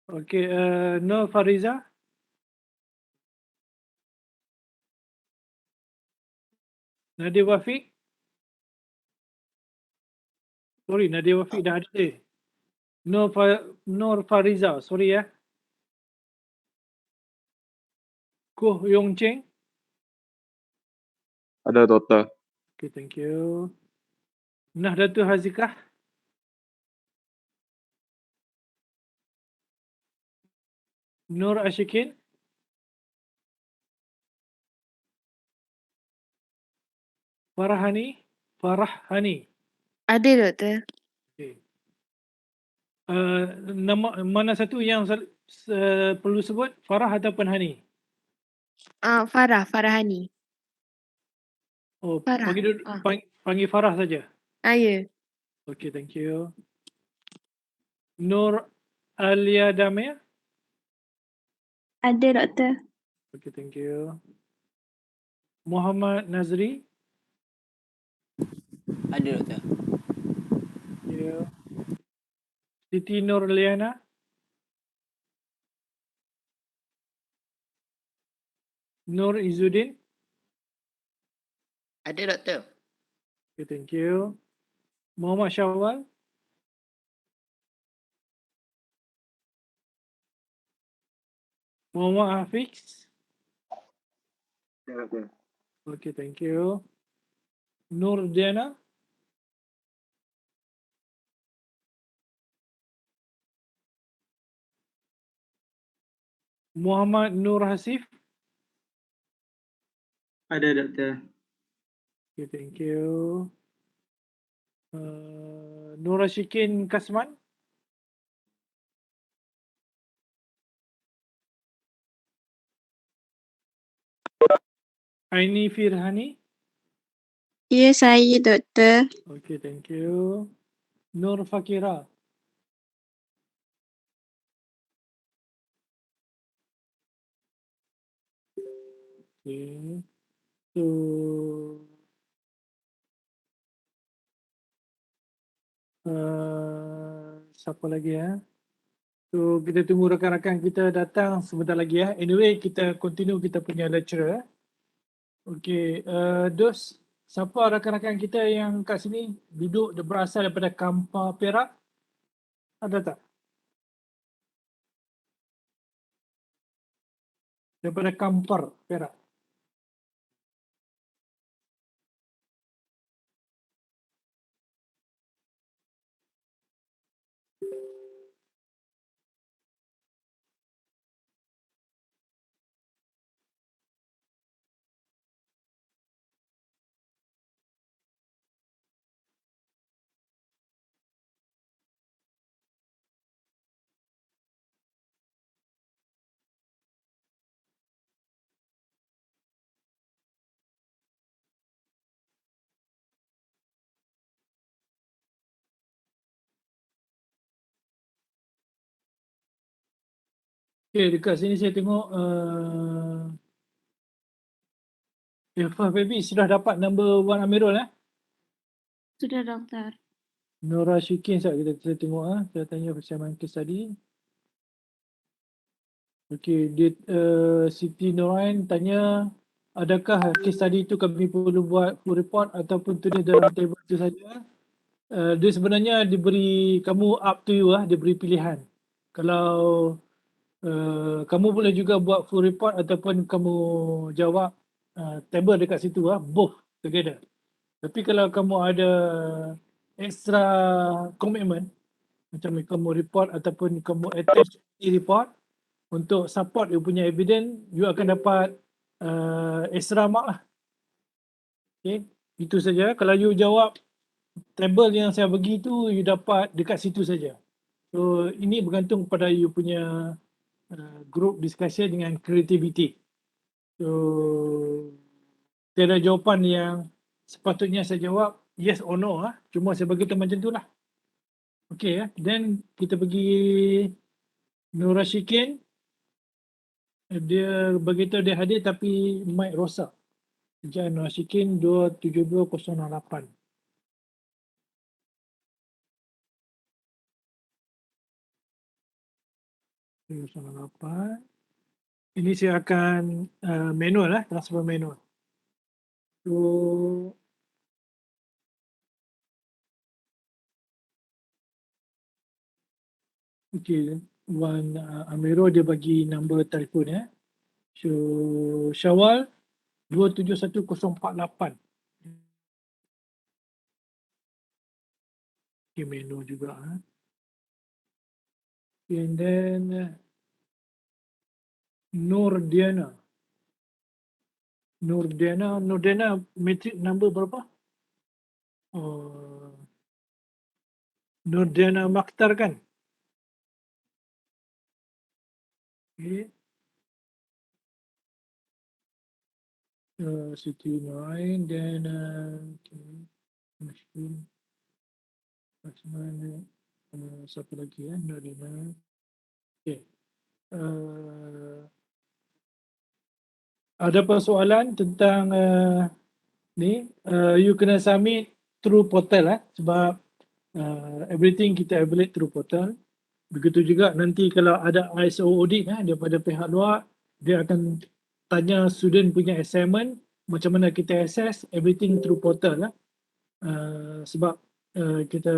Okey, Nur Fariza. Nadia Wafiq. Sorry, Nadia Wafiq dah ada. Nur Fariza, sorry ya. Koh Yong Cheng. Ada Doktor. Okay, thank you. Nahdlatul Hazikah. Nur Ashikin. Farahani. Ada, Doktor. Okay. Nama mana satu yang perlu sebut? Farah ataupun Hani? Farahani. Oh, Farah. panggil Farah saja. Ya. Okay, thank you. Nur Alia Damir. Ada, Doktor. Okay, thank you. Muhammad Nazri. Ada, Doktor. Thank you. Siti Nurliana. Nur Izzuddin. Ada, Doktor. Okay, thank you. Muhammad Syawal. Muhammad Hafiz. Ya, Doktor. Okay, thank you. Nur Diana. Muhammad Nur Hasif. Ada, Doktor. Okay, thank you. Nur Ashikin Kasman. Aini Firhani. Ya, saya, Doktor. Okay, thank you. Nur Fakira. Okay. So, siapa lagi ya? So, kita tunggu rakan-rakan kita datang sebentar lagi ya. Anyway, kita continue kita punya lecture. Okay, Dos, siapa rakan-rakan kita yang kat sini duduk berasal daripada Kampar Perak? Ada tak? Daripada Kampar Perak. Okay, dekat sini saya tengok Irfah Baby sudah dapat number 1 Amirul Sudah, Doktor. Nora Syikin sekejap kita tengok Saya tanya pasal main kes tadi. Okey, Siti Norain tanya adakah kes tadi itu kami perlu buat full report ataupun tulis dalam table itu saja. Dia sebenarnya diberi kamu up to you diberi pilihan. Kalau kamu boleh juga buat full report ataupun kamu jawab table dekat situ both together. Tapi kalau kamu ada extra commitment macam kamu report ataupun kamu attach report untuk support you punya evidence, you akan dapat extra mark lah. Okay, itu saja. Kalau you jawab table yang saya bagi tu, you dapat dekat situ saja. So ini bergantung pada you punya group discussion dengan creativity. So tiada jawapan yang sepatutnya saya jawab yes or no cuma saya bagi tu macam tu lah. Okay then kita pergi Nur Ashikin. Dia beritahu dia hadir tapi mic rosak. Sekejap Nur Ashikin 27208. 208. Ini saya akan manual lah, transfer manual. So, okay, Wan Amiro dia bagi nombor telefon ya. So, Syawal 271048. Okay, manual juga. And then Nur Diana. Nur Diana matric number berapa? Oh, Nur Diana Makhtar kan? Okay. Siti Nurain dan okay. Mashkin. Macam siapa lagi ya? Nurina. Okay. Ada persoalan tentang ni? You kena submit through portal sebab everything kita evaluate through portal. Begitu juga nanti kalau ada ISO audit daripada pihak luar, dia akan tanya student punya assignment, macam mana kita assess everything through portal sebab kita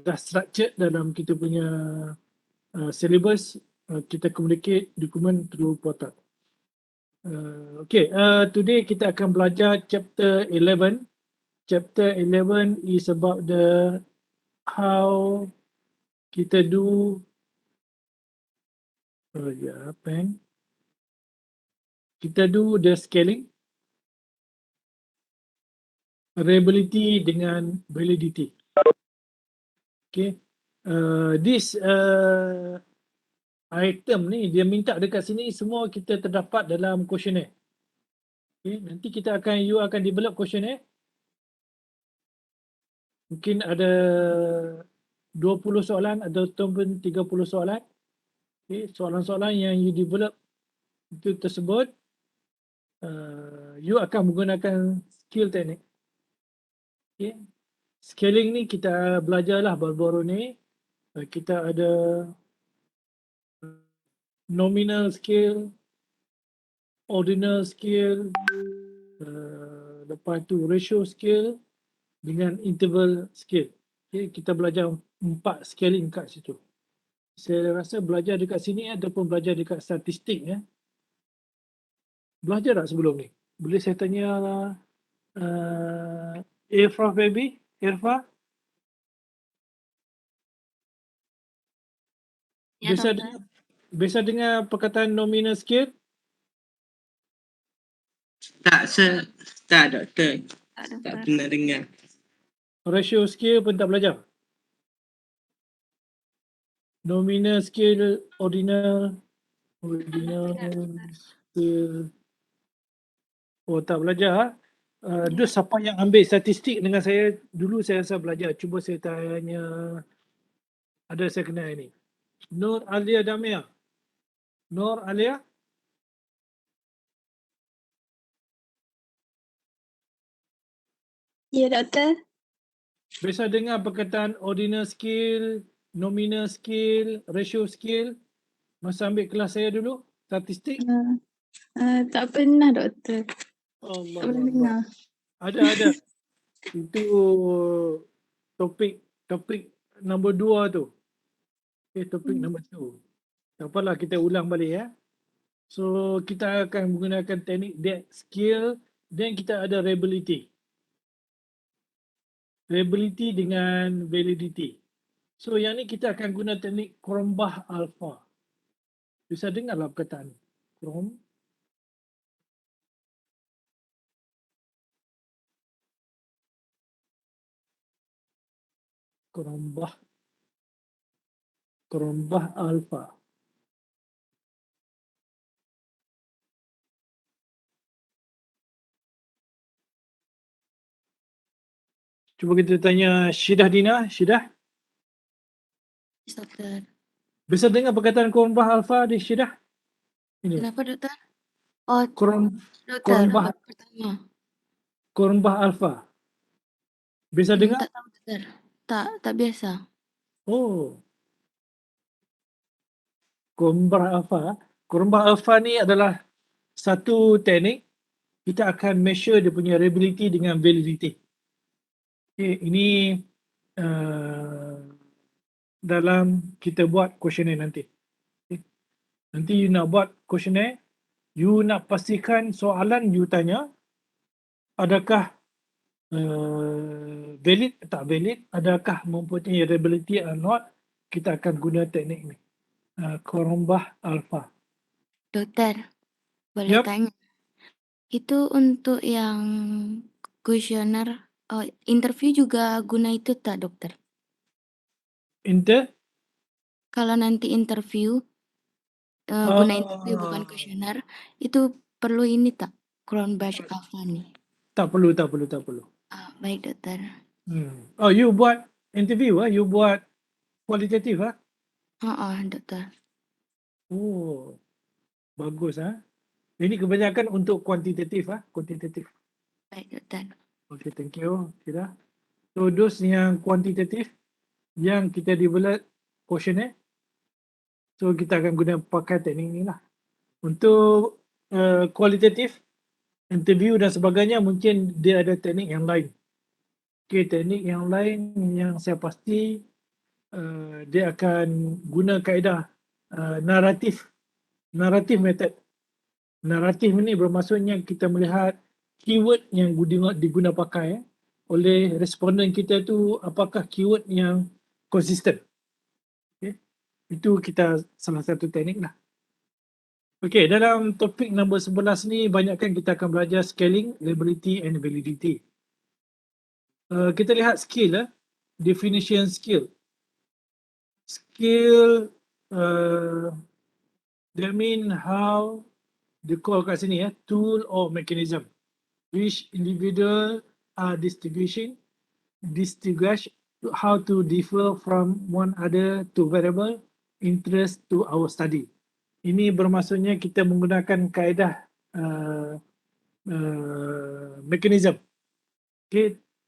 dah structured dalam kita punya syllabus, kita communicate dokumen through portal. Okay, today kita akan belajar chapter 11. Chapter 11 is about the how kita do kita do the scaling, reliability dengan validity. Okay, this item ni dia minta dekat sini semua kita terdapat dalam questionnaire. Okay, nanti you akan develop questionnaire. Mungkin ada 20 soalan ataupun 30 soalan. Okay, soalan-soalan yang you develop itu tersebut, you akan menggunakan skill teknik. Okay. Scaling ni kita belajarlah baru-baru ni. Kita ada nominal scale, ordinal scale, lepas tu ratio scale dengan interval scale. Okay, kita belajar 4 scaling kat situ. Saya rasa belajar dekat sini ataupun belajar dekat statistik belajar tak sebelum ni? Boleh saya tanya Irfa baby? Irfa? Ya, Biasa doktor. biasa dengar perkataan nominal scale? Tak, doktor. Tak, Tak doktor. pernah dengar. Ratio scale pun tak belajar? Nominal scale, ordinal scale. Oh, tak belajar. Terus siapa yang ambil statistik dengan saya dulu, saya rasa belajar. Cuba saya tanya, ada saya kenal ini. Nur Alia Damia. Nur Alia? Ya, doktor. Biasa dengar perkataan ordinal scale, nominal scale, ratio scale masa ambil kelas saya dulu, statistik? Tak pernah, doktor. Allah Tak pernah dengar. Ada. Itu topik nombor 2 tu. Topik nombor 2. Tak apalah, kita ulang balik ya. So, kita akan menggunakan teknik depth scale dan kita ada reliability. Reliability dengan validity. So, yang ni kita akan guna teknik Cronbach alpha. Bisa dengarlah perkataan Cronbach alpha. Cuba kita tanya Syidah Dina. Syidah, Yes, doktor. bisa dengar perkataan Cronbach alpha di Syidah? Ini. Kenapa, doktor? Oh, doktor, Cronbach baru pertama. Cronbach alpha. Bisa dengar? Tak tahu, doktor. Tak biasa. Oh. Kornbach alpha. Kornbach alpha ni adalah satu teknik kita akan measure dia punya reliability dengan validity. Okay, ini dalam kita buat questionnaire nanti. Okay. Nanti you nak buat questionnaire, you nak pastikan soalan you tanya adakah valid tak valid, adakah mempunyai reliability or not, kita akan guna teknik ni. Kornbach alpha. Dokter, boleh Yup. tanya? Itu untuk yang kuesioner, interview juga guna itu tak, dokter? Kalau nanti interview, guna interview bukan kuesioner, itu perlu ini tak? Kornbach alpha ni. Tak perlu. Baik, dokter. Oh, you buat interview you buat kualitatif Dokter. Oh, bagus Ini kebanyakan untuk kuantitatif kuantitatif. Baik, dokter. Okay, thank you. Kira. So, those yang kuantitatif yang kita develop questionnaire. So, kita akan guna pakai teknik ni lah. Untuk kualitatif, interview dan sebagainya, mungkin dia ada teknik yang lain. Okay, teknik yang lain yang saya pasti dia akan guna kaedah naratif method. Naratif ini bermaksudnya kita melihat keyword yang diguna pakai oleh responden kita tu apakah keyword yang konsisten. Okay. Itu kita salah satu teknik lah. Okay, dalam topik nombor 11 ni banyakkan kita akan belajar scaling, reliability and validity. Kita lihat skill definition skill. Skill that mean how dia call kat sini tool or mechanism which individual are distinguished how to differ from one other to variable interest to our study. Ini bermaksudnya kita menggunakan kaedah mechanism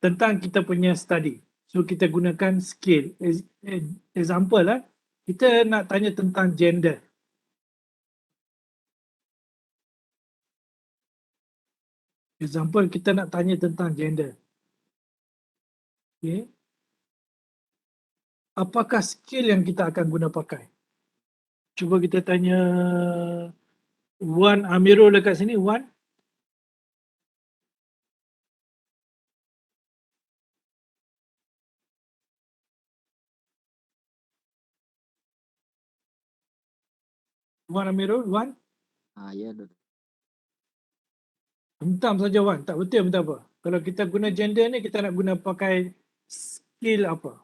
tentang kita punya study. So kita gunakan skill. Example kita nak tanya tentang gender. Example, kita nak tanya tentang gender. Okay. Apakah skill yang kita akan guna pakai? Cuba kita tanya Wan Amirul dekat sini. Wan? Wan Amirul? Wan? Ya, Dok. Hentam saja Wan. Tak betul minta apa. Kalau kita guna gender ni, kita nak guna pakai skill apa?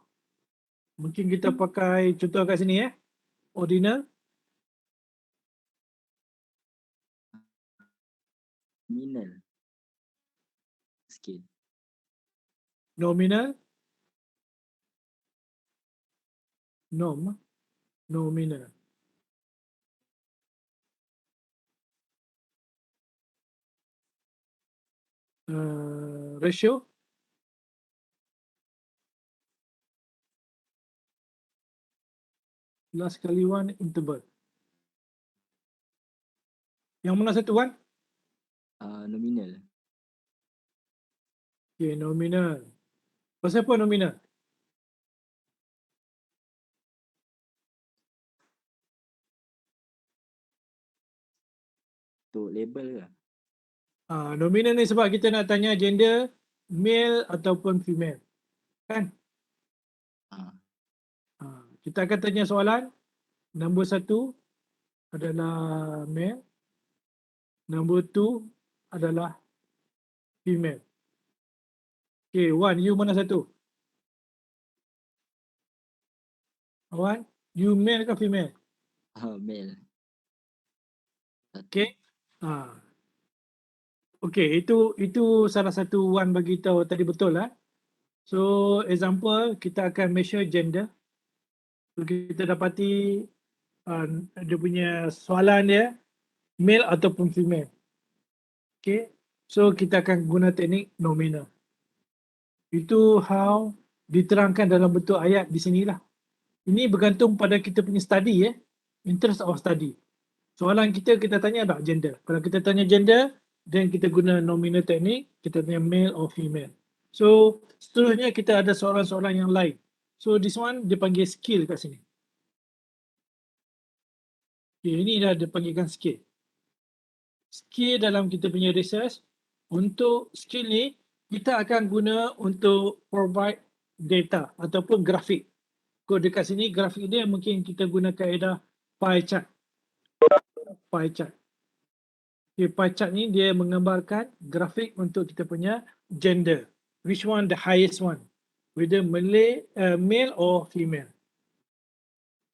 Mungkin kita pakai contoh kat sini Ordinal. Nominal skill. Nominal. Nominal. Ratio. Last kali Wan interval. Yang mana satu Wan? Nominal. Okay, nominal. Pasal apa nominal? Untuk label ke? Nominal ni sebab kita nak tanya gender male ataupun female. Kan? Kita akan tanya soalan. Nombor 1 adalah male. Nombor 2 adalah female. Okay, Wan, you mana satu? Wan, you male ke female? Male. Okay. Okay, itu salah satu Wan bagi tahu tadi betul So, example, kita akan measure gender. So, kita dapati dia punya soalan dia male ataupun female. Okay. So, kita akan guna teknik nominal. Itu how diterangkan dalam bentuk ayat di sinilah. Ini bergantung pada kita punya study interest of study. Soalan kita tanya tak gender. Kalau kita tanya gender, then kita guna nominal technique, kita tanya male or female. So seterusnya kita ada soalan-soalan yang lain. So this one dia panggil skill kat sini. Okay, ini dah dia panggilkan skill. Skill dalam kita punya research, untuk skill ni kita akan guna untuk provide data ataupun grafik. Kalau dekat sini grafik dia mungkin kita guna kaedah pie chart. Pie chart. Okay, pie chart ni dia menggambarkan grafik untuk kita punya gender. Which one the highest one? Whether male or female.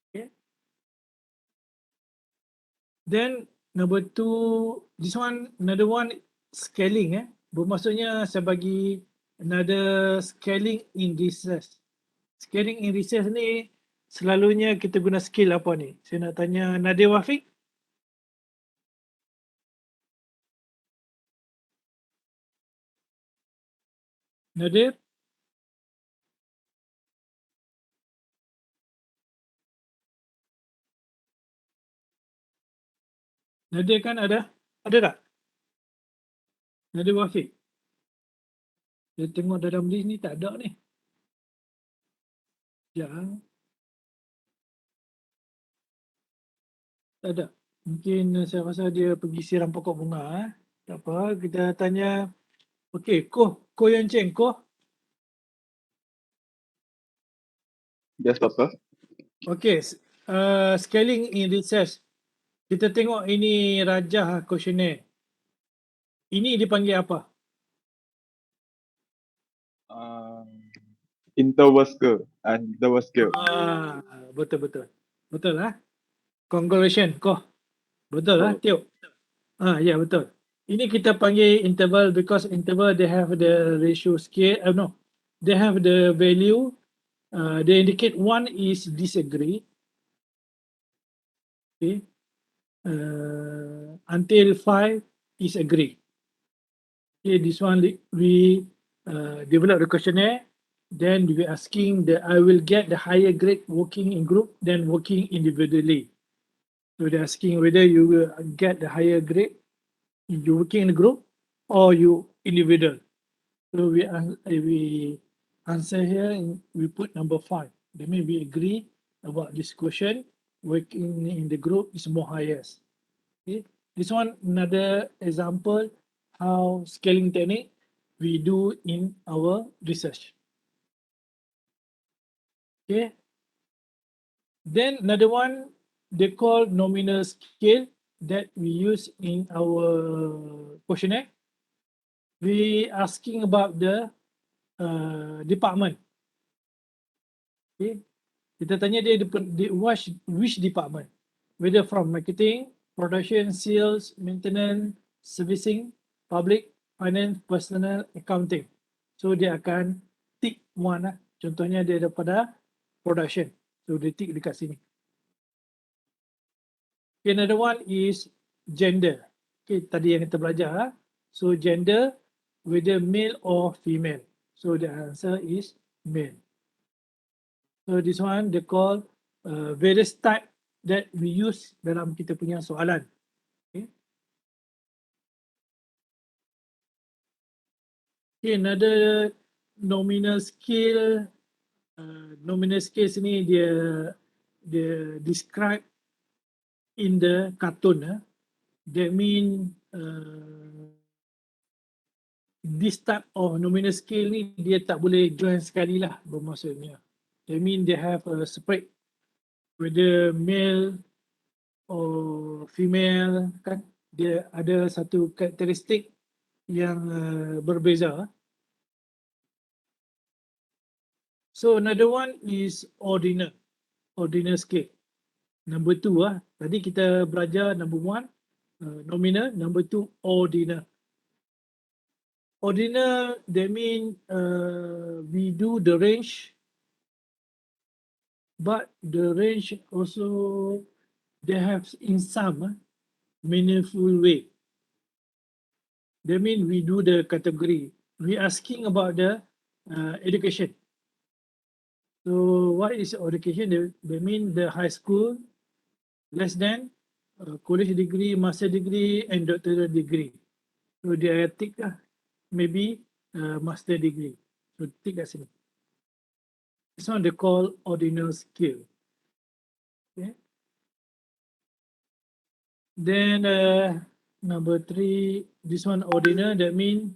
Okay. Then number two, this one another one scaling. Bermaksudnya saya bagi another scaling in research. Scaling in research ni selalunya kita guna skill apa ni? Saya nak tanya Nadia Wafiq. Nadir? Nadir kan ada? Ada tak? Nadir Wafiq? Saya tengok dalam list ni tak ada ni. Ya. Tak ada. Mungkin saya rasa dia pergi siram pokok bunga. Tak apa, kita tanya. Okey, Ko Yan Cheng, Ko. Yes, Doctor. Okey, scaling in research. Kita tengok ini Rajah questionnaire. Ini dipanggil apa? Interval scale and double scale. Betul. Betul lah. Congratulations, Ko. Betul lah, Tio. Ya, betul. Ini kita panggil interval because interval they have the ratio scale. No, they have the value. They indicate one is disagree. Okay. Until 5 is agree. Okay, this one we develop the questionnaire. Then we asking I will get the higher grade working in group than working individually. So they're asking whether you will get the higher grade you working in a group or you individual. So we answer here and we put number 5. That means we agree about this question. Working in the group is more highest. Okay. This one another example how scaling technique we do in our research. Okay. Then another one they call nominal scale that we use in our questionnaire. We asking about the department. Okay. Kita tanya dia which department, whether from marketing, production, sales, maintenance, servicing, public, finance, personal, accounting. So dia akan tick one lah. Contohnya dia daripada production. So dia tick dekat sini. Okay, another one is gender. Okay, tadi yang kita belajar. So gender, whether male or female. So the answer is male. So this one they call various type that we use dalam kita punya soalan. Okay. Okay, another nominal scale. Nominal scale sini dia describe in the cartoon. That mean this type of nominal scale ni dia tak boleh join sekali lah bermaksudnya. That mean they have a separate whether male or female kan dia ada satu karakteristik yang berbeza. So another one is ordinal scale. Number 2 tadi kita belajar number 1 nominal, number 2 ordinal. Ordinal that mean we do the range. But the range also they have in some meaningful way. That means we do the category. We asking about the education. So what is education? They mean the high school, less than college degree, master degree and doctoral degree. So dia tick lah, maybe master degree. So tick kat sini. This one they call ordinal skill. Okay. Then number 3, this one ordinal, that means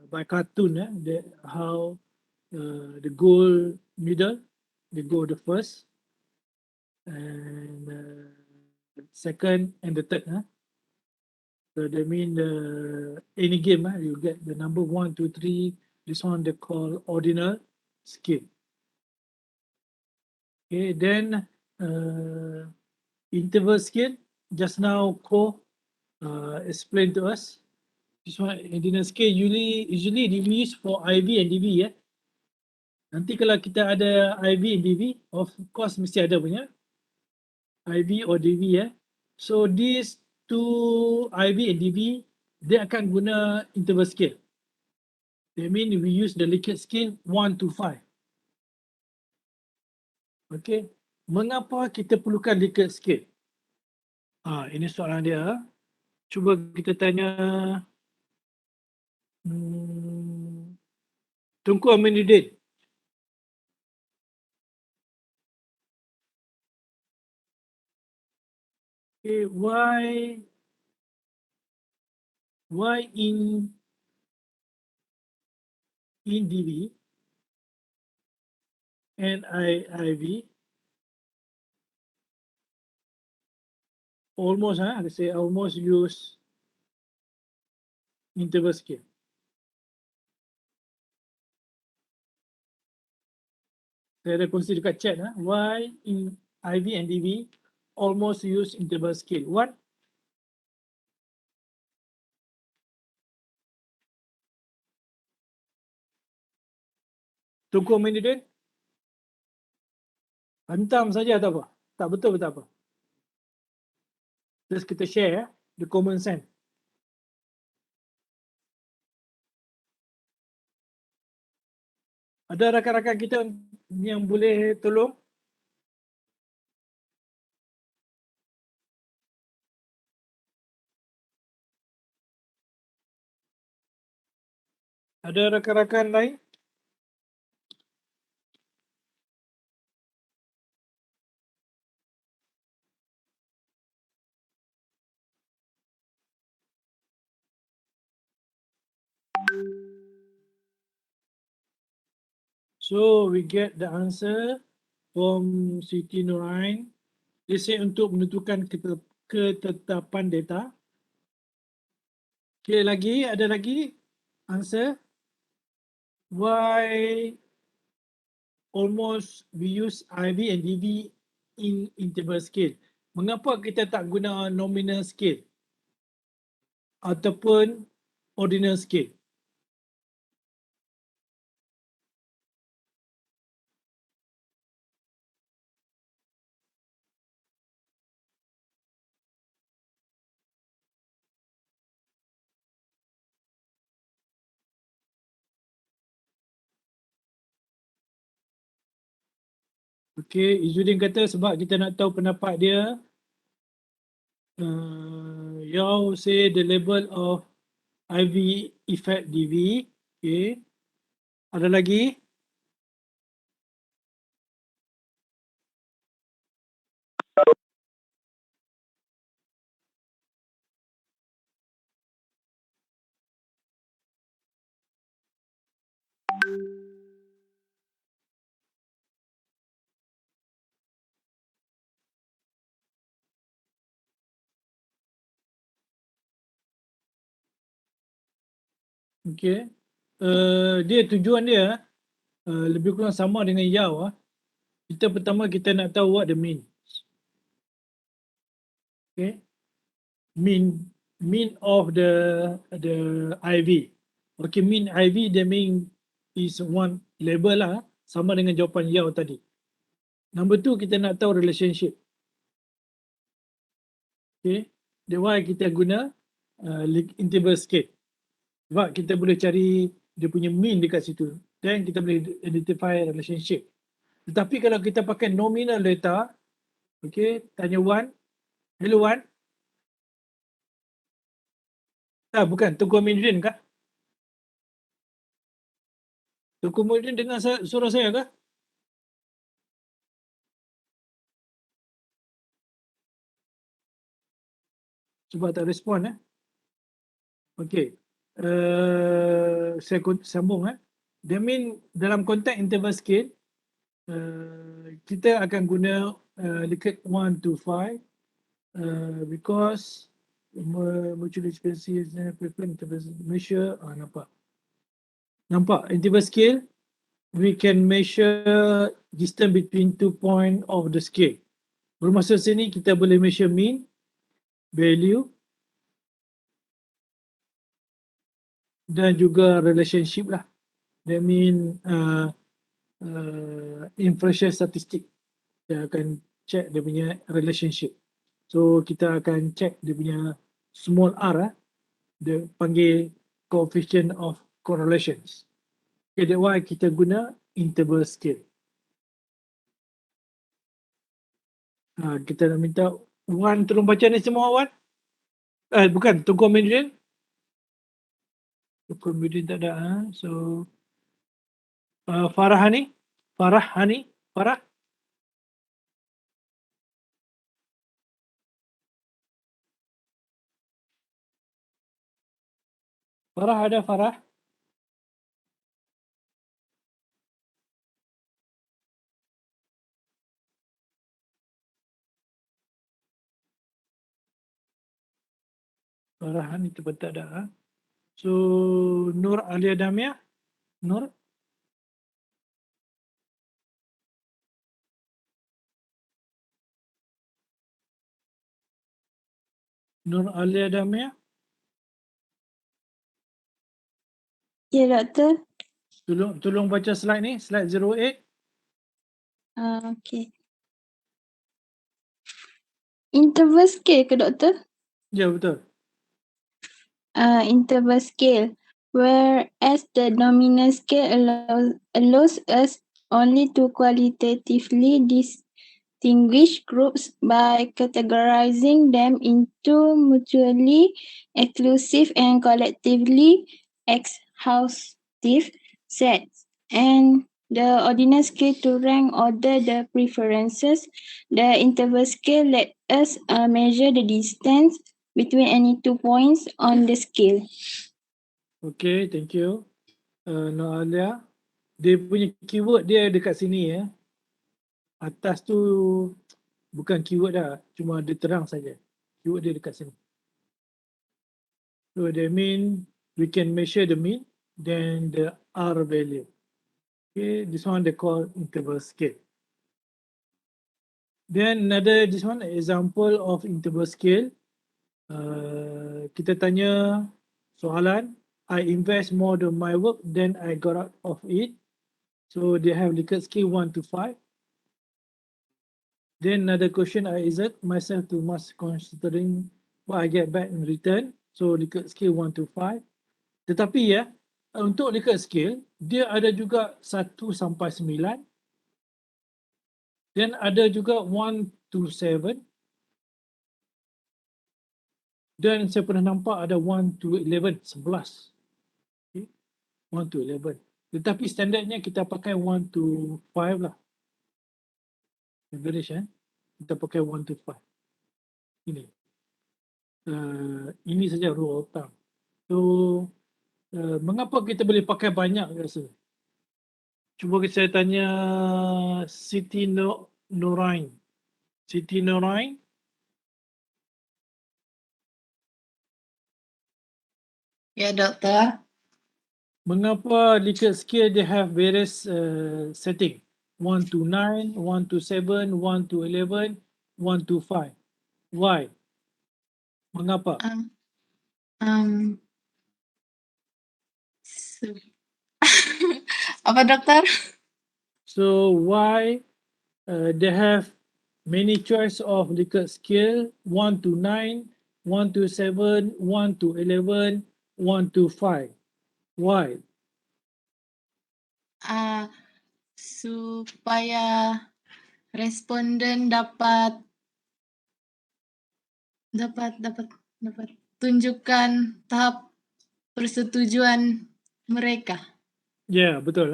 by cartoon, that how the goal middle, the goal the first, and second and the third. So that means any game, you get the number 1, 2, 3. This one they call ordinal skill. Okay, then interval skill. Just now Ko explained to us. This one ordinal skill usually used for IV and DV. Nanti kalau kita ada IV and DV, of course mesti ada punya IV or DV. So these two IV and DV, dia akan guna interval scale. That means we use the Likert scale 1 to 5. Okay. Mengapa kita perlukan Likert scale? Ini soalan dia. Cuba kita tanya Tunku Aminuddin. Okay, why in DV and IV almost, let's say almost use interval scale? Saya ada kongsi dekat chat. Why in IV and DV almost use interval scale? What? Tunku Aminuddin? Hantam saja tak apa. Tak betul tak apa. Just kita share the common sense. Ada rakan-rakan kita yang boleh tolong? Ada rakan-rakan lain? So we get the answer from Siti Nurain. Dia say untuk menentukan ketetapan data. Okay, ada lagi answer. Why almost we use IV and DV in interval scale? Mengapa kita tak guna nominal scale ataupun ordinal scale? Okay, Izzuddin kata sebab kita nak tahu pendapat dia. Yao say the level of IV effect DV. Okay. Ada lagi? Okay. Dia tujuan dia lebih kurang sama dengan Yao. Kita pertama kita nak tahu what the mean. Okay. Mean of the IV. Okay, mean IV the mean is one label lah, sama dengan jawapan Yao tadi. Number 2 kita nak tahu relationship. Okay. That's why kita guna interval scale. Sebab kita boleh cari dia punya mean dekat situ. Dan kita boleh identify relationship. Tetapi kalau kita pakai nominal data, Okay, tanya Wan. Hello Wan. Bukan, Tengku Aminuddin kah? Tengku Aminuddin dengar suara saya kah? Cuba tak respon Okey. Saya sambung That mean dalam konteks interval scale kita akan guna dekat 1 to 5 because mutual efficiency preference measure nampak interval scale we can measure distance between 2 point of the scale. Bermaksud sini kita boleh measure mean, value dan juga relationship lah. That mean inferential statistic. Kita akan check dia punya relationship. So kita akan check dia punya small r dia panggil coefficient of correlations. Okay, that's why kita guna interval scale. Kita nak minta Wan tolong baca ni semua Wan. Bukan, Tengku Aminuddin. Tengku Aminuddin tak ada. So Farah Hani. Farah. Farah ada Farah. Farah Hani tu pun tak ada. So Nur Alia Damia. Nur. Nur Alia Damia. Ya, Doktor. Tolong baca slide ni, slide 08. Okay. Interval scale ke, Doktor? Ya, betul. Interval scale, whereas the nominal scale allows us only to qualitatively distinguish groups by categorizing them into mutually exclusive and collectively exhaustive sets, and the ordinal scale to rank order the preferences. The interval scale let us measure the distance between any 2 points on the scale. Okay, thank you. Nur Alia. Dia punya keyword dia dekat sini Atas tu bukan keyword dah, cuma dia terang saja. Keyword dia dekat sini. So that mean we can measure the mean, then the R value. Okay, this one they call interval scale. Then this one example of interval scale. Kita tanya soalan, I invest more than my work than I got out of it. So they have Likert scale 1 to 5. Then another question, I exert myself too much considering what I get back in return. So Likert scale 1 to 5. Tetapi untuk Likert scale, dia ada juga 1 sampai 9. Dan ada juga 1 to 7. Dan saya pernah nampak ada 1 to 11, 11. Okay. 1 to 11. Tetapi standardnya kita pakai 1 to 5 lah. Average kita pakai 1 to 5. Ini. Ini saja rule of thumb. So, mengapa kita boleh pakai banyak rasa? Cuba saya tanya Siti Nurain. Siti Nurain. Ya, Doktor. Mengapa Likert scale they have various setting? 1 to 9, 1 to 7, 1 to 11, 1 to 5. Why? Mengapa? Apa, Dokter? So why they have many choice of Likert scale 1 to 9, 1 to 7, 1 to 11, 1 to 5. Why? Supaya responden dapat dapat tunjukkan tahap persetujuan mereka. Ya, betul.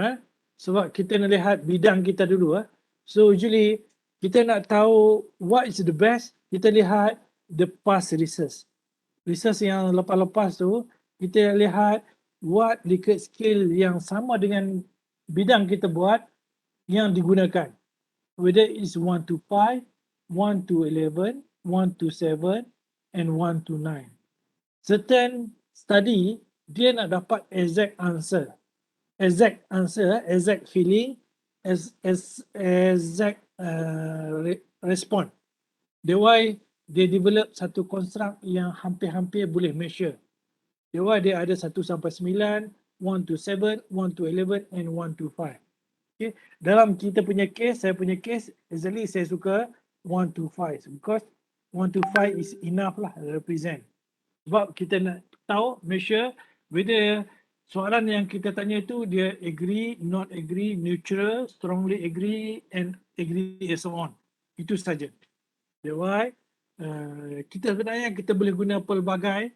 Sebab kita nak lihat bidang kita dulu. So usually kita nak tahu what is the best, kita lihat the past research. Research yang lepas-lepas tu, kita lihat what Likert scale yang sama dengan bidang kita buat yang digunakan. Whether it's 1 to 5, 1 to 11, 1 to 7 and 1 to 9. Certain study, dia nak dapat exact answer, exact feeling, exact response. That's why they develop satu construct yang hampir-hampir boleh measure. That's why dia ada 1 sampai 9, 1 to 7, 1 to 11 and 1 to 5. Okay. Dalam kita punya case, saya punya case, exactly saya suka 1 to 5 because 1 to 5 is enough lah represent. Sebab kita nak tahu, measure whether soalan yang kita tanya itu dia agree, not agree, neutral, strongly agree and agree and so on. Itu saja. That's why kita sebenarnya kita boleh guna pelbagai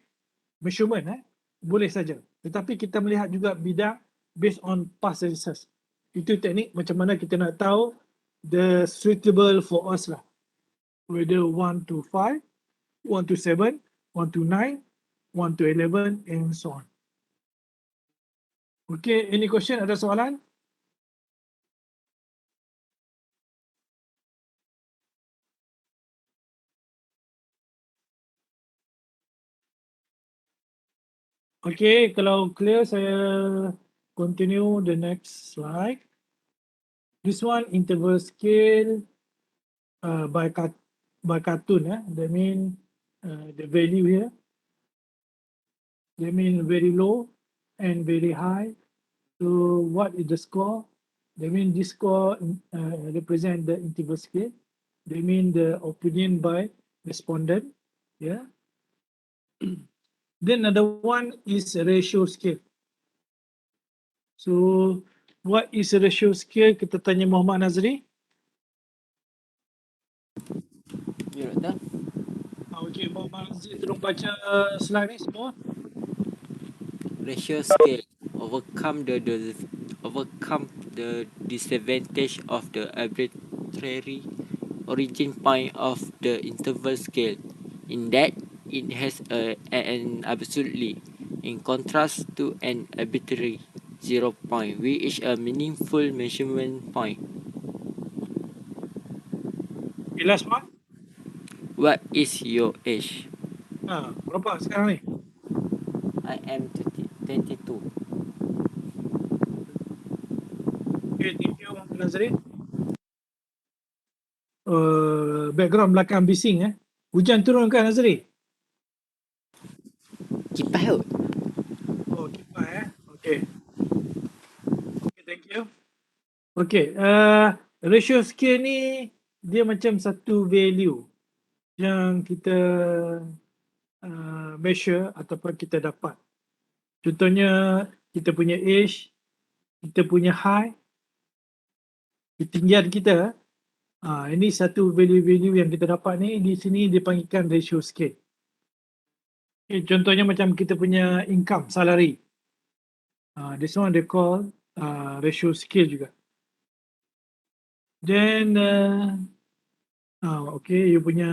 measurement, boleh saja. Tetapi kita melihat juga bidang based on past research. Itu teknik macam mana kita nak tahu the suitable for us lah. Whether 1 to 5, 1 to 7, 1 to 9, 1 to 11 and so on. Okay, any question? Ada soalan? Okay, kalau clear saya continue the next slide. This one interval scale by cartoon. That mean the value here. That mean very low and very high. So what is the score? That mean this score represent the interval scale. They mean the opinion by respondent. Yeah. Then another one is a ratio scale. So what is a ratio scale? Kita tanya Muhammad Nazri. Ya, Doktor. Okay, Muhammad Nazri tolong baca slide ni semua. Ratio scale overcome the disadvantage of the arbitrary origin point of the interval scale in that it has an absolutely, in contrast to an arbitrary 0 point, which is a meaningful measurement point. Okay, last one. What is your age? Berapa sekarang ni? I am 22. Okay, thank you Muhammad Nazri. Background belakang bising. Hujan turun kan Nazri? Kipas kot. Oh, kipas Okay. Okay, thank you. Okay, ratio scale ni dia macam satu value yang kita measure ataupun kita dapat. Contohnya kita punya age, kita punya height, ketinggian kita. Ini satu value-value yang kita dapat ni, di sini dipanggilkan ratio scale. Okay, contohnya macam kita punya income, salary. This one they call ratio scale juga. Then, okay, you punya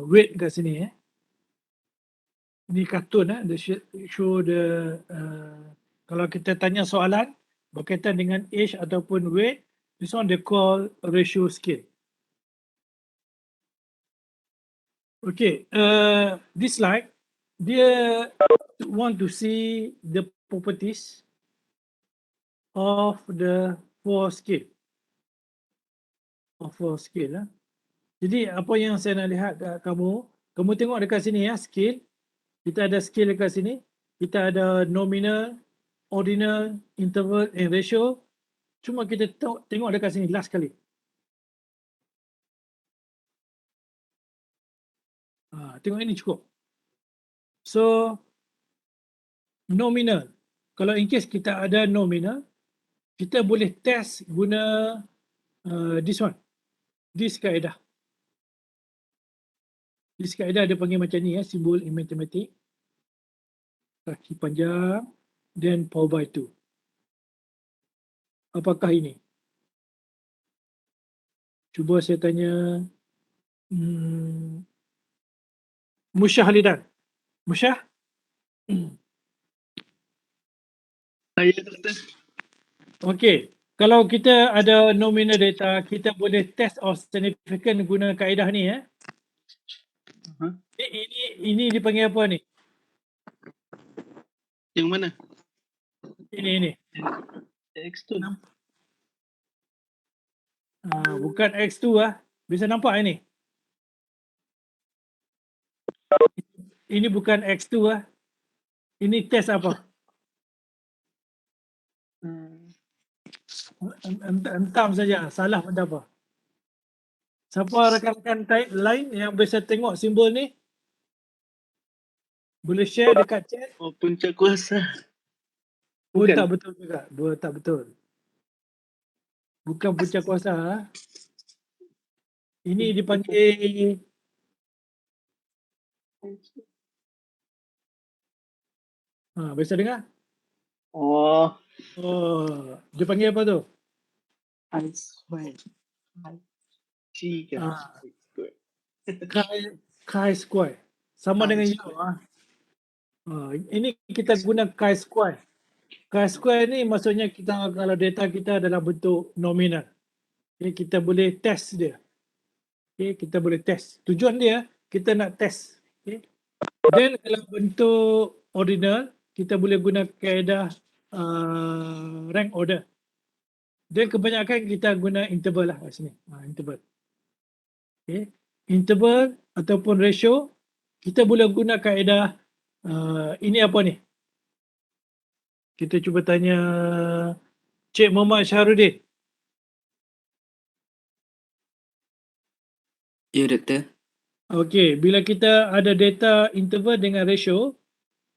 weight kat sini. Ini kartun, they show the, kalau kita tanya soalan berkaitan dengan age ataupun weight, this one they call ratio scale. Okay, this slide, dia want to see the properties of the 4 scale. Of 4 scale. Jadi apa yang saya nak lihat kat kamu tengok dekat sini scale. Kita ada scale dekat sini. Kita ada nominal, ordinal, interval and ratio. Cuma kita tengok dekat sini last kali. Tengok ini cukup. So, nominal. Kalau in case kita ada nominal, kita boleh test guna this one. This kaedah. This kaedah dia panggil macam ni simbol in mathematics. Kaki panjang, then power by 2. Apakah ini? Cuba saya tanya Musyah Halidan. Musyah? Ya, doktor. Okey. Kalau kita ada nominal data, kita boleh test of significance guna kaedah ni Ini dipanggil apa ni? Yang mana? Ini. X2. Bukan X2 Bisa nampak ini? Ini bukan X2 Ini test apa? Entam saja, salah pada apa? Siapa rakan-rakan lain yang bisa tengok simbol ni? Boleh share dekat chat? Oh, punca kuasa. Pun Bukan. tak betul juga. Tak betul. Bukan punca kuasa. Ini dipanggil bisa dengar? Oh, Dia panggil apa tu? I swear. Tiga. Chi-square. Sama dengan U. Ini kita guna chi-square. Chi-square ni maksudnya kita kalau data kita dalam bentuk nominal. Okay, kita boleh test dia. Okay, kita boleh test. Tujuan dia kita nak test. Okay. Dan kalau bentuk ordinal kita boleh guna kaedah rank order. Dan kebanyakan kita guna interval kat sini. Interval. Okay. Interval ataupun ratio kita boleh guna kaedah ini apa ni? Kita cuba tanya Cik Muhammad Syahrudin. Ya, doktor. Okey, bila kita ada data interval dengan ratio,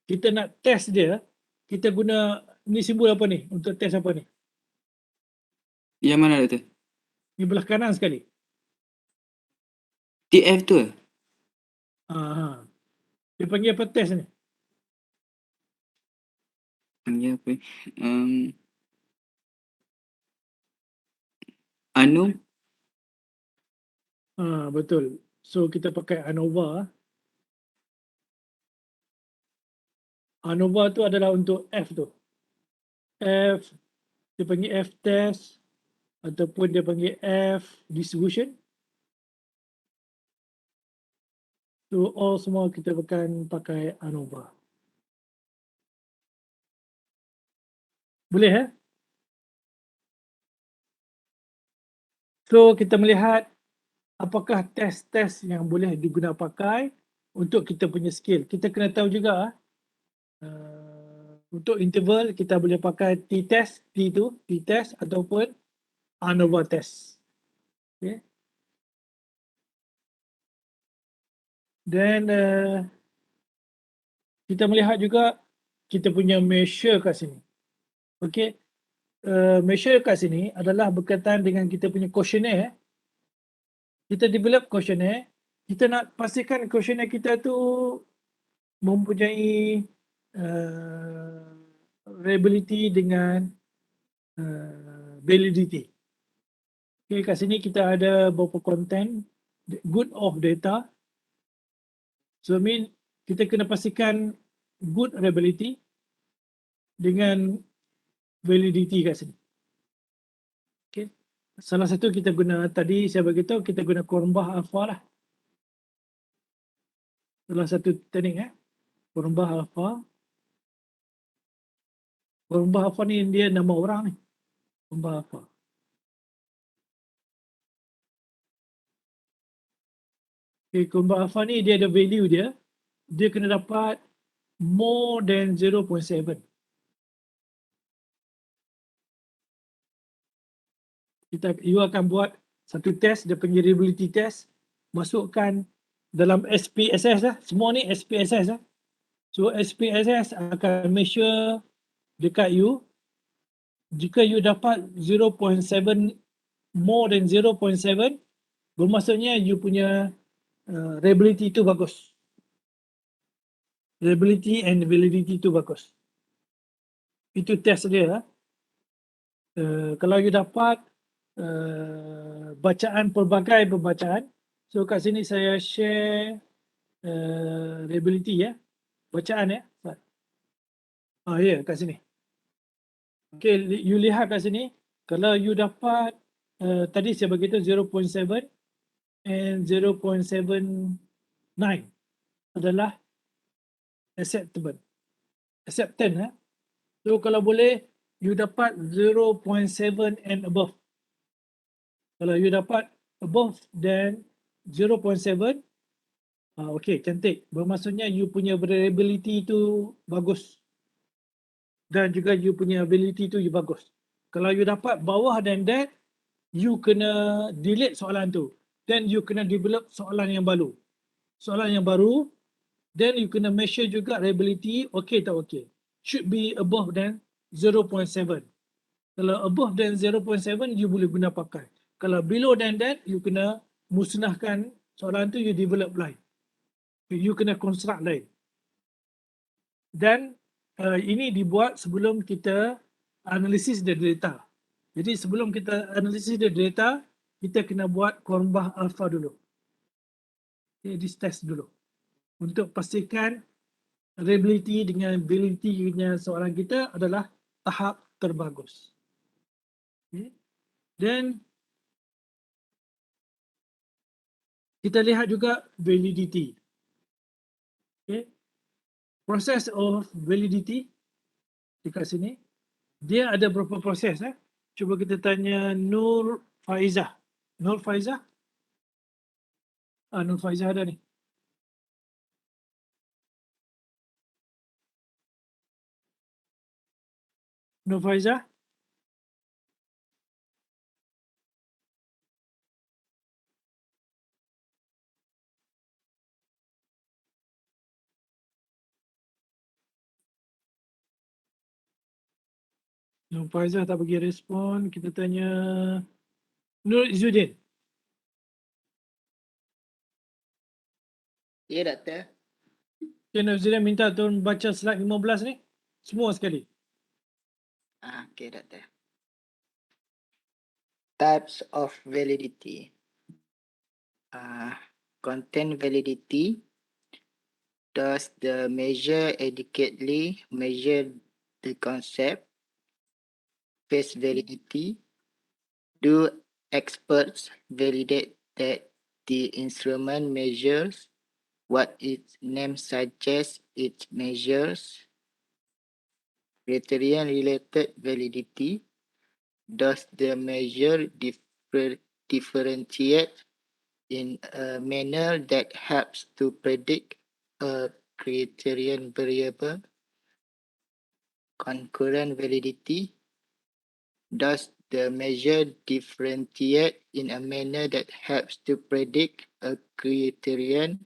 kita nak test dia, kita guna ni simbol apa ni? Untuk test apa ni? Yang mana, doktor? Ni belah kanan sekali. TF tu? Dia panggil apa test ni? Panggil apa? Anu? Betul. So kita pakai ANOVA. ANOVA tu adalah untuk F tu. F, dia panggil F test ataupun dia panggil F distribution. So all semua kita akan pakai ANOVA. Boleh So kita melihat apakah test-test yang boleh digunakan pakai untuk kita punya skill. Kita kena tahu juga untuk interval kita boleh pakai t-test, t-test ataupun ANOVA test. Okay. Dan kita melihat juga kita punya measure kat sini. Okay. Measure kat sini adalah berkaitan dengan kita punya questionnaire. Kita develop questionnaire, kita nak pastikan questionnaire kita tu mempunyai reliability dengan validity. Okay, kat sini kita ada beberapa content, good of data. So mean kita kena pastikan good reliability dengan validity kat sini. Okay. Salah satu kita guna tadi saya beritahu kita guna Cronbach alpha lah. Salah satu teknik Cronbach alpha. Cronbach alpha ni dia nama orang ni. Cronbach alpha. Okay, Cronbach alpha ni dia ada value dia. Dia kena dapat more than 0.7. You akan buat satu test, dia panggil reliability test, masukkan dalam SPSS semua ni SPSS So SPSS akan measure dekat you. Jika you dapat 0.7 more than 0.7 bermaksudnya you punya reliability tu bagus. Reliability and validity tu bagus. Itu test dia. Kalau you dapat bacaan pelbagai pembacaan, so kat sini saya share reliability ya, bacaan ya. Ya, kat sini. Okay, you lihat kat sini, kalau you dapat tadi saya bagi tu 0.7 and 0.79 adalah acceptable. Acceptance. So kalau boleh, you dapat 0.7 and above. Kalau you dapat above than 0.7, okay, cantik. Bermaksudnya you punya reliability tu bagus. Dan juga you punya ability tu you bagus. Kalau you dapat bawah than that, you kena delete soalan tu. Then you kena develop soalan yang baru. Soalan yang baru, then you kena measure juga reliability, okay tak okay. Should be above than 0.7. Kalau above than 0.7, you boleh guna pakai. Kalau below than that, you kena musnahkan soalan tu, you develop lain. You kena construct lain. Dan ini dibuat sebelum kita analisis the data. Jadi sebelum kita analisis the data, kita kena buat kormbah alpha dulu. Okay, this test dulu. Untuk pastikan reliability dengan ability-nya soalan kita adalah tahap terbagus. Okay. Dan kita lihat juga validity. Okay. Process of validity dekat sini. Dia ada berapa proses. Cuba kita tanya Nur Faizah. Nur Faizah? Nur Faizah ada ni. Nur Faizah? Nur Faizah tak bagi respon. Kita tanya Nur Izzuddin. Ya, Doktor. Okay, Nur Izzuddin minta turun baca slide 15 ni. Semua sekali. Okay, Doktor. Types of validity. Content validity. Does the measure adequately measure the concept? Face validity. Do experts validate that the instrument measures what its name suggests it measures? Criterion-related validity. Does the measure differentiate in a manner that helps to predict a criterion variable? Concurrent validity. Does the measure differentiate in a manner that helps to predict a criterion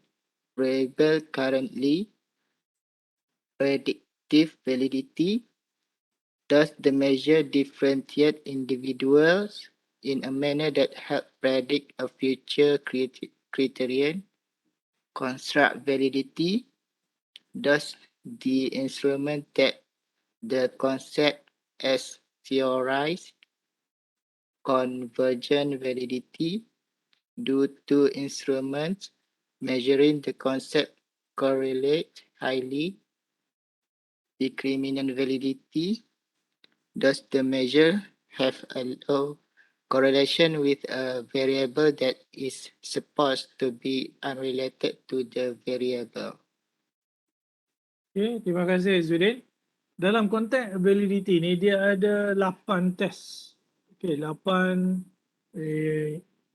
variable currently? Predictive validity. Does the measure differentiate individuals in a manner that helps predict a future criterion? Construct validity. Does the instrument take the concept as theorized? Convergent validity. Do two instruments measuring the concept correlate highly? Discriminant validity. Does the measure have a low correlation with a variable that is supposed to be unrelated to the variable? Okay, terima kasih Izzuddin. Dalam konteks validity ni dia ada 8 test. Okay, 8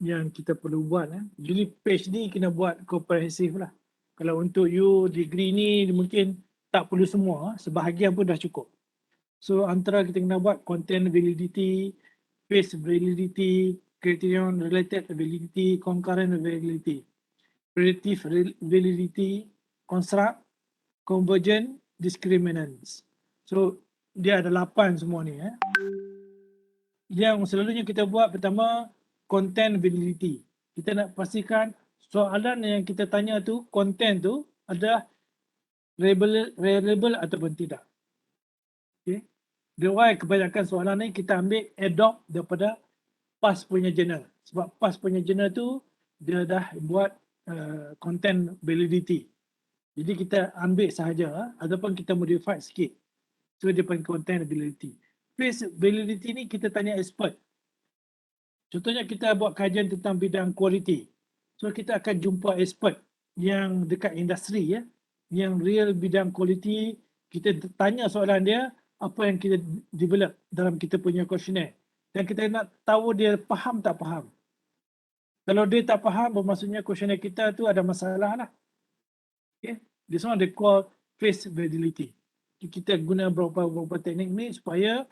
yang kita perlu buat. Jadi PhD kena buat komprehensif lah. Kalau untuk you degree ni mungkin tak perlu semua, sebahagian pun dah cukup. So antara kita kena buat content validity, face validity, criterion related validity, concurrent validity, predictive validity, construct, convergent, discriminants. So dia ada 8 semua ni. Yang selalunya kita buat pertama content validity. Kita nak pastikan soalan yang kita tanya tu, konten tu ada reliable ataupun tidak. Okay. That's why kebanyakan soalan ni kita ambil adopt daripada PAS punya journal. Sebab PAS punya journal tu dia dah buat content validity. Jadi kita ambil sahaja ataupun kita modify sikit. So dia panggil content validity. Face validity ni kita tanya expert. Contohnya kita buat kajian tentang bidang quality. So kita akan jumpa expert yang dekat industri ya, yang real bidang quality. Kita tanya soalan dia, apa yang kita develop dalam kita punya questionnaire. Dan kita nak tahu dia faham tak faham. Kalau dia tak faham, bermaksudnya questionnaire kita tu ada masalah lah. Okay. This one they call face validity. Kita guna beberapa teknik ni supaya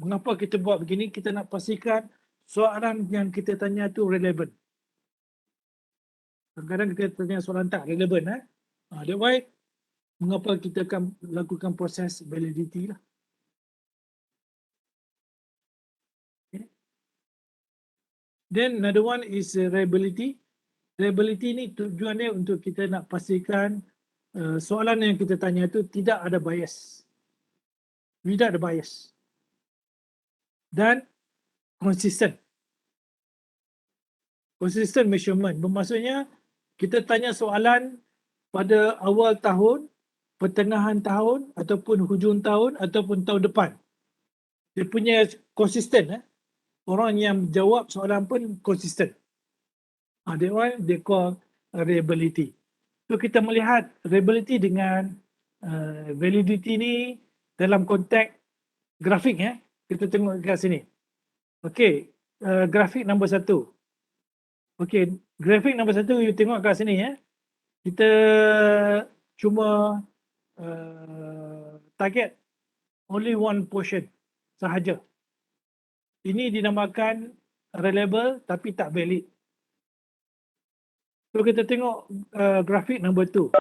mengapa kita buat begini, kita nak pastikan soalan yang kita tanya tu relevan. Kadang-kadang kita tanya soalan tak relevan. That's why mengapa kita akan lakukan proses validity lah. Okay. Then another one is reliability. Reliability ni tujuannya untuk kita nak pastikan soalan yang kita tanya tu tidak ada bias. Tidak ada bias. Dan konsisten. Consistent measurement. Bermaksudnya kita tanya soalan pada awal tahun, pertengahan tahun, ataupun hujung tahun, ataupun tahun depan. Dia punya konsisten. Orang yang jawab soalan pun konsisten. That one they call reliability. So kita melihat reliability dengan validity ni dalam konteks grafik ya. Kita tengok kat sini. Okey, grafik nombor 1. Okey, grafik nombor 1 you tengok kat sini ya. Kita cuma target only one portion sahaja. Ini dinamakan reliable tapi tak valid. So kita tengok grafik nombor 2.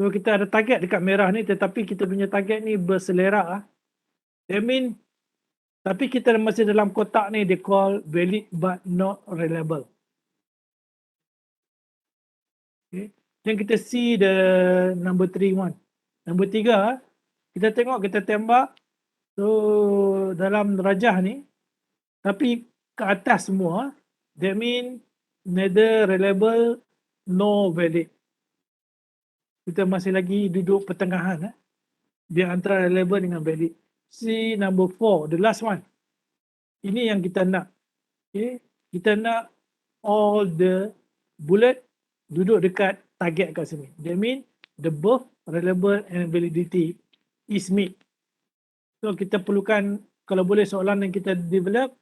So kita ada target dekat merah ni tetapi kita punya target ni berselerak. That mean tapi kita masih dalam kotak ni they call valid but not reliable. Okay. Then kita see the number 3 one. Number 3 kita tengok kita tembak. So dalam rajah ni tapi ke atas semua that mean neither reliable nor valid. Kita masih lagi duduk pertengahan dia antara reliable dengan valid. See number 4, the last one. Ini yang kita nak. Okay. Kita nak all the bullet duduk dekat target kat sini. That mean the both reliable and validity is met. So kita perlukan kalau boleh soalan yang kita develop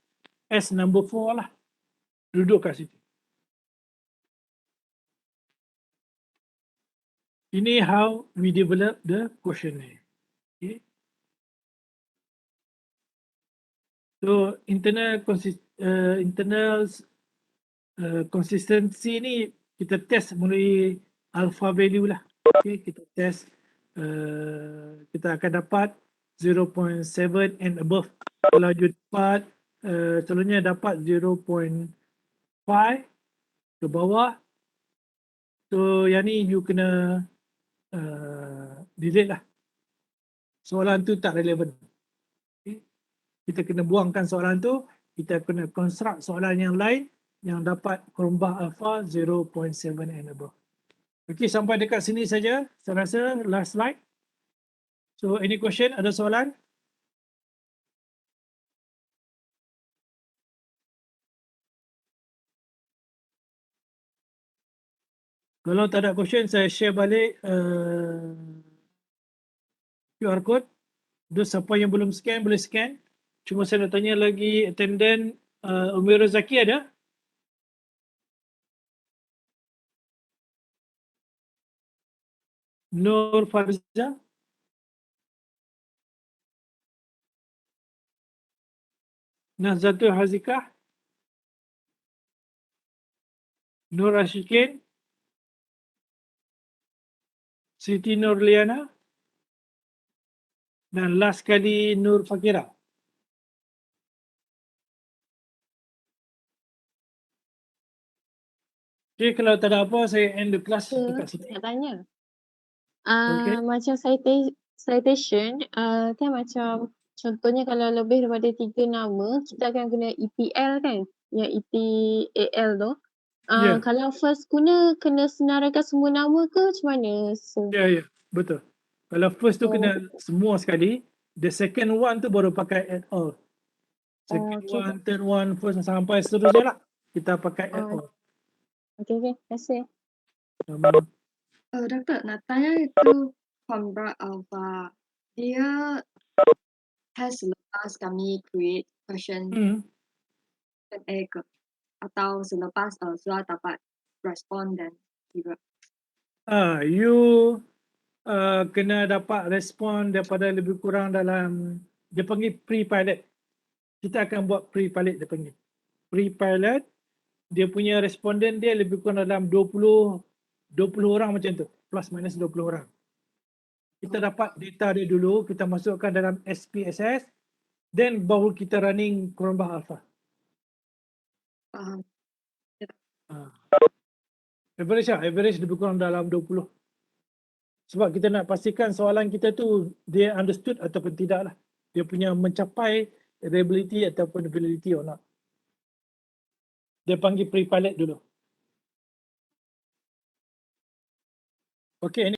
as number 4 lah. Duduk kat situ. Ini how we develop the questionnaire. Okay. So internal consistency ni kita test melalui alpha value lah. Okay, kita test kita akan dapat 0.7 and above. Kalau you dapat selalunya dapat 0.5 ke bawah. So yang ni you kena delete lah. Soalan tu tak relevan. Okay. Kita kena buangkan soalan tu. Kita kena construct soalan yang lain yang dapat kerumbah alpha 0.7 and above. Okay, sampai dekat sini saja. Saya rasa last slide. So any question? Ada soalan? Kalau tak ada question, saya share balik QR code. Terus siapa yang belum scan, boleh scan. Cuma saya nak tanya lagi attendant Umi Rozaki ada? Nur Farza? Nazzatul Hazikah? Nur Ashikin? Siti Nurliana? Dan last kali Nur Fakira. Okay, kalau tak ada apa, saya end the class dekat sini. Nak tanya. Okay. Macam citation, kan macam contohnya kalau lebih daripada 3 nama, kita akan guna EPL kan? Yang EPAL tu. Ya. Kalau first guna, kena senaraikan semua nama ke macam mana? Ya, betul. Kalau first tu kena semua sekali, the second one tu baru pakai add all. Second okay. one, third one, first sampai seterusnya lah. Kita pakai add all. Okay, terima kasih. Sama. Doktor, nak tanya itu Convert Alpha. Dia test selepas kami create question A ke? Atau selepas sudah dapat respon dan tiba? You kena dapat respon daripada lebih kurang dalam, dia panggil pre-pilot. Kita akan buat pre-pilot, dia panggil. Pre-pilot, dia punya responden dia lebih kurang dalam 20 orang macam tu. Plus minus 20 orang. Kita dapat data dia dulu, kita masukkan dalam SPSS, then baru kita running Cronbach Alpha. Faham. Average lebih kurang dalam 20. Sebab kita nak pastikan soalan kita tu dia understood ataupun tidak lah. Dia punya mencapai reliability ataupun validity or not. Dia panggil pre-pilot dulu. Okay,